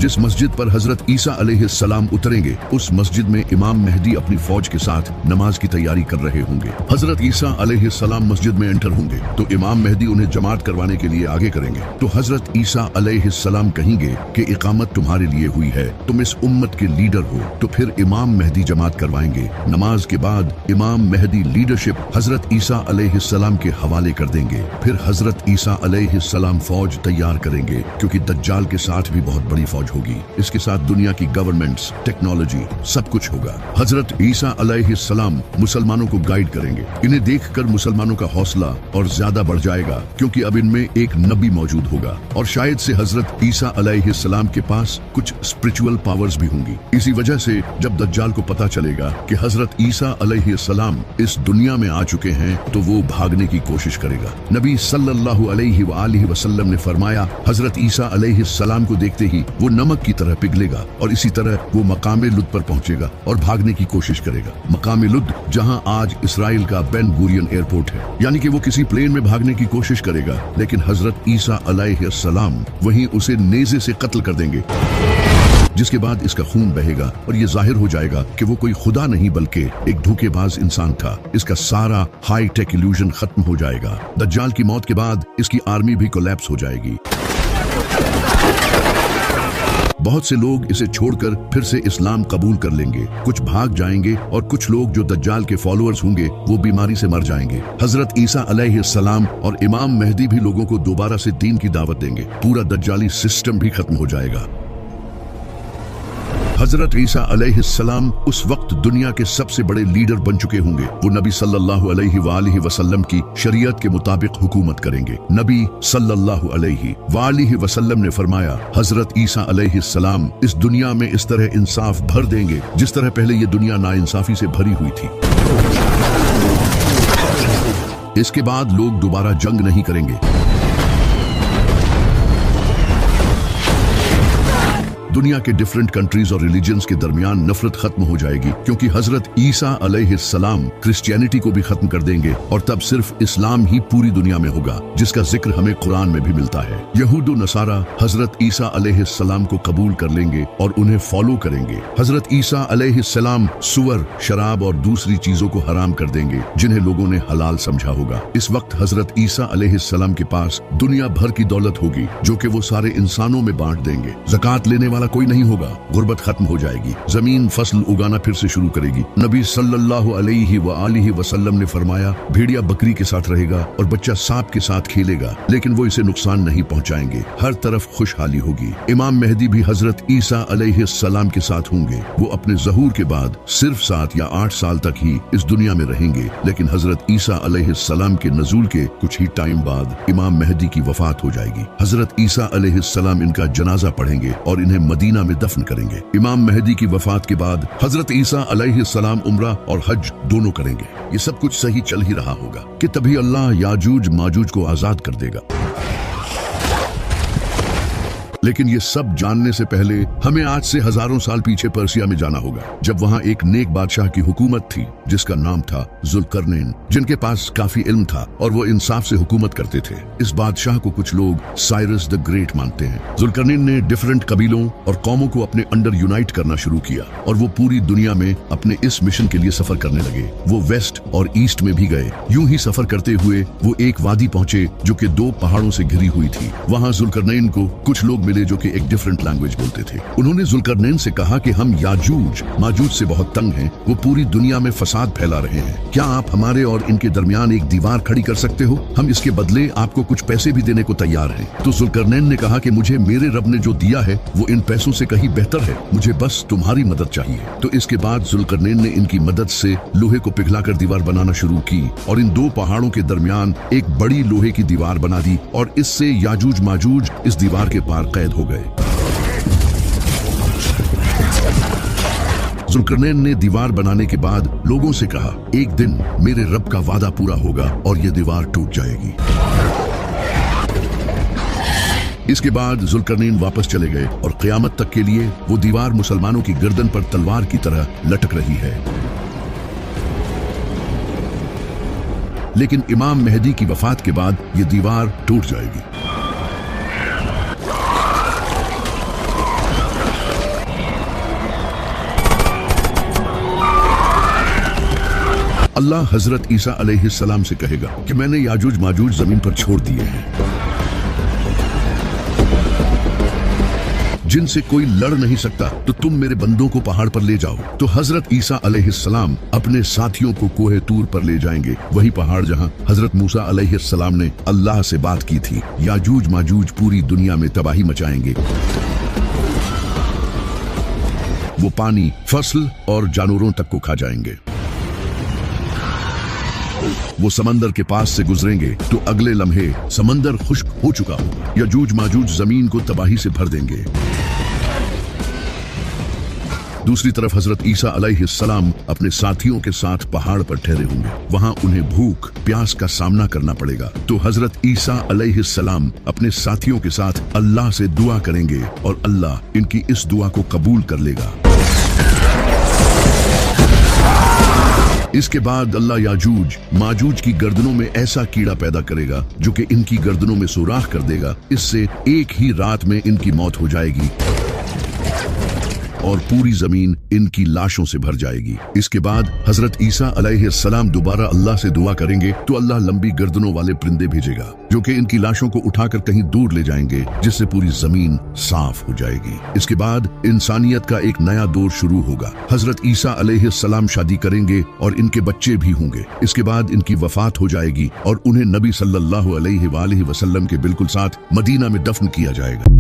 जिस मस्जिद पर हजरत ईसा अलैहिस्सलाम उतरेंगे उस मस्जिद में इमाम मेहदी अपनी फौज के साथ नमाज की तैयारी कर रहे होंगे। हजरत ईसा अलैहिस्सलाम मस्जिद में एंटर होंगे तो इमाम मेहदी उन्हें जमात करवाने के लिए आगे करेंगे। तो हजरत ईसा अलैहिस्सलाम कहेंगे कि इकामत तुम्हारे लिए हुई है, तुम इस उम्मत के लीडर हो। तो फिर इमाम मेहदी जमात करवाएंगे। नमाज के बाद इमाम मेहदी लीडरशिप हजरत ईसा अलैहिस्सलाम के हवाले कर देंगे। फिर हजरत ईसा अलैहिस्सलाम फौज तैयार करेंगे, क्योंकि दज्जाल के साथ भी बहुत बड़ी फौज होगी। इसके साथ दुनिया की गवर्नमेंट्स, टेक्नोलॉजी, सब कुछ होगा। हजरत ईसा अलैहिस्सलाम मुसलमानों को गाइड करेंगे। इन्हें देखकर मुसलमानों का हौसला और ज्यादा बढ़ जाएगा, क्योंकि अब इनमें एक नबी मौजूद होगा और शायद से हजरत ईसा अलैहिस्सलाम के पास कुछ स्पिरिचुअल पावर्स भी होंगी। इसी वजह से जब दज्जाल को पता चलेगा कि हजरत ईसा अलैहिस्सलाम इस दुनिया में आ चुके हैं तो वो भागने की कोशिश करेगा। नबी सल्लल्लाहु अलैहि वसल्लम ने फरमाया, हजरत ईसा अलैहिस्सलाम को देखते ही वो नमक की तरह पिघलेगा और इसी तरह वो मकामे लुद पर पहुंचेगा और भागने की कोशिश करेगा। मकामे लुद जहां आज इसराइल का बेन गुरियन एयरपोर्ट है, यानी कि वो किसी प्लेन में भागने की कोशिश करेगा, लेकिन हजरत ईसा अलैहिस्सलाम वहीं उसे नेज़े से कत्ल कर देंगे, जिसके बाद इसका खून बहेगा और ये जाहिर हो जाएगा कि वो कोई खुदा नहीं बल्कि एक धोखेबाज इंसान था। इसका सारा हाई टेक इल्यूजन खत्म हो जाएगा। दज्जाल की मौत के बाद इसकी आर्मी भी कोलैप्स हो जाएगी। बहुत से लोग इसे छोड़कर फिर से इस्लाम कबूल कर लेंगे, कुछ भाग जाएंगे और कुछ लोग जो दज्जाल के फॉलोअर्स होंगे वो बीमारी से मर जाएंगे। हजरत ईसा अलैहिस्सलाम और इमाम मेहदी भी लोगों को दोबारा से दीन की दावत देंगे। पूरा दज्जाली सिस्टम भी खत्म हो जाएगा। हजरत ईसा अलैहिस्सलाम उस वक्त दुनिया के सबसे बड़े लीडर बन चुके होंगे। वो नबी सल्लल्लाहु अलैहि वसल्लम की शरीयत के मुताबिक हुकूमत करेंगे। नबी सल्लल्लाहु अलैहि वसल्लम ने फरमाया, हजरत ईसा अलैहिस्सलाम इस दुनिया में इस तरह इंसाफ भर देंगे जिस तरह पहले ये दुनिया नाइंसाफी से भरी हुई थी। इसके बाद लोग दोबारा जंग नहीं करेंगे। दुनिया के डिफरेंट कंट्रीज और रिलीजन्स के दरमियान नफरत खत्म हो जाएगी, क्योंकि हजरत ईसा अलैहिस्सलाम क्रिश्चियनिटी को भी खत्म कर देंगे और तब सिर्फ इस्लाम ही पूरी दुनिया में होगा, जिसका जिक्र हमें कुरान में भी मिलता है। यहूद व नसारा हजरत ईसा अलैहिस्सलाम को कबूल कर लेंगे और उन्हें फॉलो करेंगे। हजरत ईसा अलैहिस्सलाम सुअर, शराब और दूसरी चीजों को हराम कर देंगे जिन्हें लोगों ने हलाल समझा होगा। इस वक्त हजरत ईसा अलैहिस्सलाम के पास दुनिया भर की दौलत होगी, जो कि वो सारे इंसानों में बांट देंगे। ज़कात लेने वाला कोई नहीं होगा, गुर्बत खत्म हो जाएगी, जमीन फसल उगाना फिर से शुरू करेगी। नबी सल्लल्लाहु अलैहि वसल्लम ने फरमाया, भेड़िया बकरी के साथ रहेगा और बच्चा सांप के साथ खेलेगा, लेकिन वो इसे नुकसान नहीं पहुंचाएंगे। हर तरफ खुशहाली होगी। इमाम मेहदी भी हजरत ईसा अलैहिस्सलाम के साथ होंगे। वो अपने ज़हूर के बाद सिर्फ 7 या 8 साल तक ही इस दुनिया में रहेंगे, लेकिन हजरत ईसा अलैहिस्सलाम के नज़ूल के कुछ ही टाइम बाद इमाम मेहदी की वफात हो जाएगी। हजरत ईसा अलैहिस्सलाम इनका जनाजा पढ़ेंगे और इन्हें मदीना में दफन करेंगे। इमाम मेहदी की वफात के बाद हजरत ईसा अलैहिस्सलाम उम्रा और हज दोनों करेंगे। ये सब कुछ सही चल ही रहा होगा कि तभी अल्लाह याजूज माजूज को आजाद कर देगा। लेकिन ये सब जानने से पहले हमें आज से हजारों साल पीछे पर्सिया में जाना होगा, जब वहाँ एक नेक बादशाह की हुकूमत थी जिसका नाम था जुल्करनैन, जिनके पास काफी इल्म था और वो इंसाफ से हुकूमत करते थे। इस बादशाह को कुछ लोग साइरस द ग्रेट मानते हैं। जुल्करनैन ने डिफरेंट कबीलों और कौमों को अपने अंडर यूनाइट करना शुरू किया और वो पूरी दुनिया में अपने इस मिशन के लिए सफर करने लगे। वो वेस्ट और ईस्ट में भी गए। यूं ही सफर करते हुए वो एक वादी पहुंचे जो कि 2 पहाड़ों से घिरी हुई थी। वहाँ जुल्करनैन को कुछ लोग जो कि एक डिफरेंट लैंग्वेज बोलते थे। उन्होंने जुल्करनैन से कहा कि हम याजूज माजूज से बहुत तंग हैं, वो पूरी दुनिया में फसाद फैला रहे हैं। क्या आप हमारे और इनके दरमियान एक दीवार खड़ी कर सकते हो? हम इसके बदले आपको कुछ पैसे भी देने को तैयार हैं। तो जुल्करनैन ने कहा कि मुझे मेरे रब ने जो दिया है वो इन पैसों से कहीं बेहतर है, मुझे बस तुम्हारी मदद चाहिए। तो इसके बाद जुल्करनैन ने इनकी मदद से लोहे को पिघलाकर दीवार बनाना शुरू की और इन 2 पहाड़ों के दरमियान एक बड़ी लोहे की दीवार बना दी और इससे याजूज माजूज इस दीवार के पार कैद हो गए। जुल्करनैन ने दीवार बनाने के बाद लोगों से कहा, एक दिन मेरे रब का वादा पूरा होगा और ये दीवार टूट जाएगी। इसके बाद जुल्करनैन वापस चले गए और क़यामत तक के लिए वो दीवार मुसलमानों की गर्दन पर तलवार की तरह लटक रही है। लेकिन इमाम मेहदी की वफात के बाद ये दीवार टूट जाएगी। अल्लाह हजरत ईसा अलैहिस्सलाम से कहेगा कि मैंने याजूज माजूज जमीन पर छोड़ दिए हैं, जिनसे कोई लड़ नहीं सकता, तो तुम मेरे बंदों को पहाड़ पर ले जाओ। तो हजरत ईसा अलैहिस्सलाम अपने साथियों को कोहे तूर पर ले जाएंगे, वही पहाड़ जहां हजरत मूसा अलैहिस्सलाम ने अल्लाह से बात की थी। याजूज माजूज पूरी दुनिया में तबाही मचाएंगे। वो पानी, फसल और जानवरों तक को खा जाएंगे। वो समंदर के पास से गुजरेंगे तो अगले लम्हे समंदर खुश्क हो चुका होगा। याजूज माजूज जमीन को तबाही से भर देंगे। दूसरी तरफ हजरत ईसा अलैहिस्सलाम अपने साथियों के साथ पहाड़ पर ठहरे होंगे। वहां उन्हें भूख प्यास का सामना करना पड़ेगा। तो हजरत ईसा अलैहिस्सलाम अपने साथियों के साथ अल्लाह से दुआ करेंगे और अल्लाह इनकी इस दुआ को कबूल कर लेगा। इसके बाद अल्लाह याजूज माजूज की गर्दनों में ऐसा कीड़ा पैदा करेगा जो कि इनकी गर्दनों में सुराख कर देगा। इससे एक ही रात में इनकी मौत हो जाएगी और पूरी जमीन इनकी लाशों से भर जाएगी। इसके बाद हजरत ईसा अलैहिस्सलाम दोबारा अल्लाह से दुआ करेंगे तो अल्लाह लंबी गर्दनों वाले परिंदे भेजेगा जो कि इनकी लाशों को उठाकर कहीं दूर ले जाएंगे, जिससे पूरी जमीन साफ हो जाएगी। इसके बाद इंसानियत का एक नया दौर शुरू होगा। हजरत ईसा अलैहिस्सलाम शादी करेंगे और इनके बच्चे भी होंगे। इसके बाद इनकी वफात हो जाएगी और उन्हें नबी सल्लल्लाहु अलैहि वसल्लम के बिल्कुल साथ मदीना में दफन किया जाएगा।